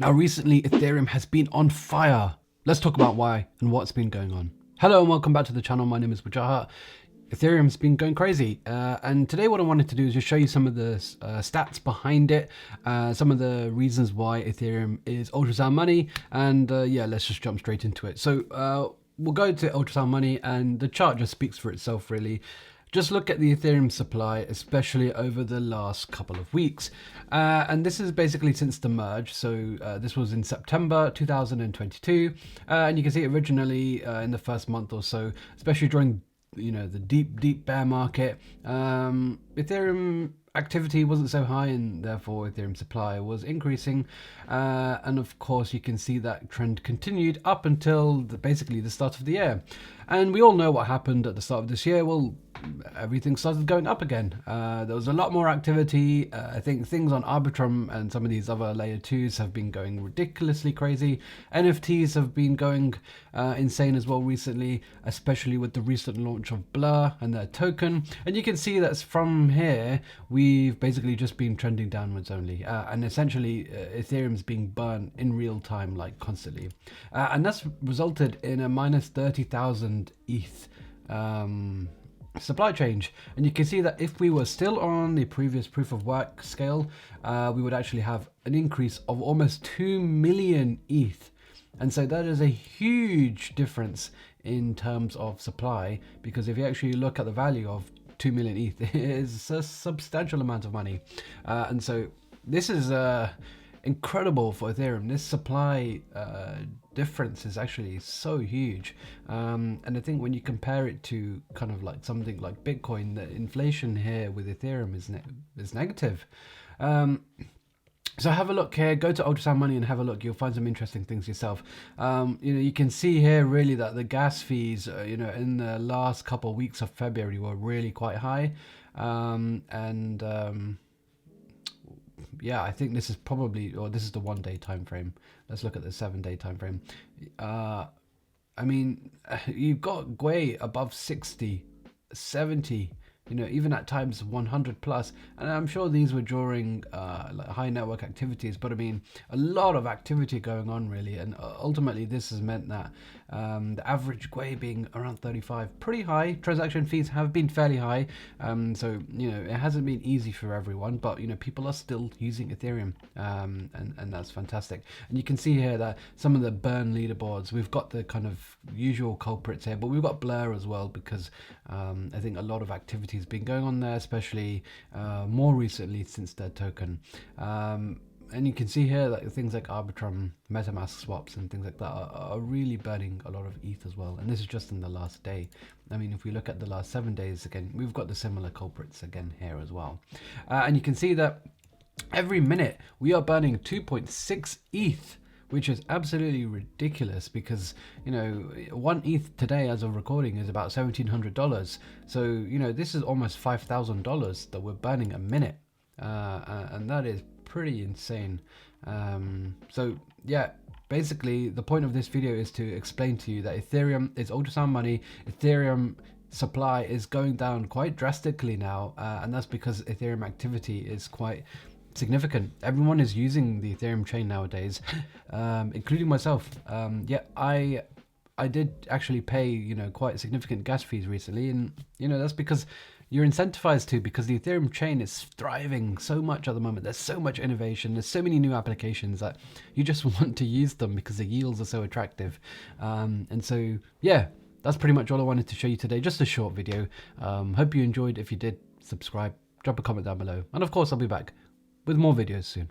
Now recently Ethereum has been on fire. Let's talk about why and what's been going on. Hello and welcome back to the channel. My name is Wajahat. Ethereum's been going crazy, and today what I wanted to do is just show you some of the stats behind it, some of the reasons why Ethereum is ultrasound money, and yeah, let's just jump straight into it. So we'll go to ultrasound money, and the chart just speaks for itself really. Just look at the Ethereum supply, especially over the last couple of weeks. And this is basically since the merge. So this was in September 2022. And you can see originally in the first month or so, especially during the deep bear market, Ethereum activity wasn't so high, and therefore Ethereum supply was increasing, and of course you can see that trend continued up until basically the start of the year. And we all know what happened at the start of this year. Well, everything started going up again. There was a lot more activity. I think things on Arbitrum and some of these other layer 2s have been going ridiculously crazy. NFTs have been going insane as well recently, especially with the recent launch of Blur and their token. And you can see that's from here we've basically just been trending downwards only, and essentially Ethereum's being burned in real time, like constantly, and that's resulted in a minus 30,000 ETH supply change. And you can see that if we were still on the previous proof of work scale, we would actually have an increase of almost 2 million ETH. And so that is a huge difference in terms of supply, because if you actually look at the value of 2 million ETH, it is a substantial amount of money. And so this is incredible for Ethereum. This supply difference is actually so huge, and I think when you compare it to kind of like something like Bitcoin, the inflation here with Ethereum is negative. So have a look here, go to ultrasound money and have a look. You'll find some interesting things yourself. You can see here really that the gas fees in the last couple of weeks of February were really quite high, yeah, I think this is probably, or this is the 1 day time frame. Let's look at the 7-day time frame. I mean, you've got way above 60, 70, even at times 100 plus. And I'm sure these were during like high network activities, but I mean, a lot of activity going on really. And ultimately this has meant that the average GUI being around 35, pretty high. Transaction fees have been fairly high. So, it hasn't been easy for everyone, but, people are still using Ethereum, and that's fantastic. And you can see here that some of the burn leaderboards, we've got the kind of usual culprits here, but we've got Blur as well, because I think a lot of activity has been going on there, especially more recently since their token. And you can see here that things like Arbitrum, MetaMask swaps and things like that are really burning a lot of ETH as well. And this is just in the last day. I mean, if we look at the last 7 days, again, we've got the similar culprits again here as well. And you can see that every minute we are burning 2.6 ETH, which is absolutely ridiculous, because 1 ETH today as of recording is about $1,700. So this is almost $5,000 that we're burning a minute, and that is pretty insane. So yeah, basically the point of this video is to explain to you that Ethereum is ultrasound money. Ethereum supply is going down quite drastically now, and that's because Ethereum activity is quite significant. Everyone is using the Ethereum chain nowadays, including myself. Yeah, I did actually pay quite significant gas fees recently, and that's because you're incentivized to, because the Ethereum chain is thriving so much at the moment. There's so much innovation, there's so many new applications that you just want to use them because the yields are so attractive. And so yeah, that's pretty much all I wanted to show you today. Just a short video. Hope you enjoyed. If you did, subscribe, drop a comment down below, and of course I'll be back with more videos soon.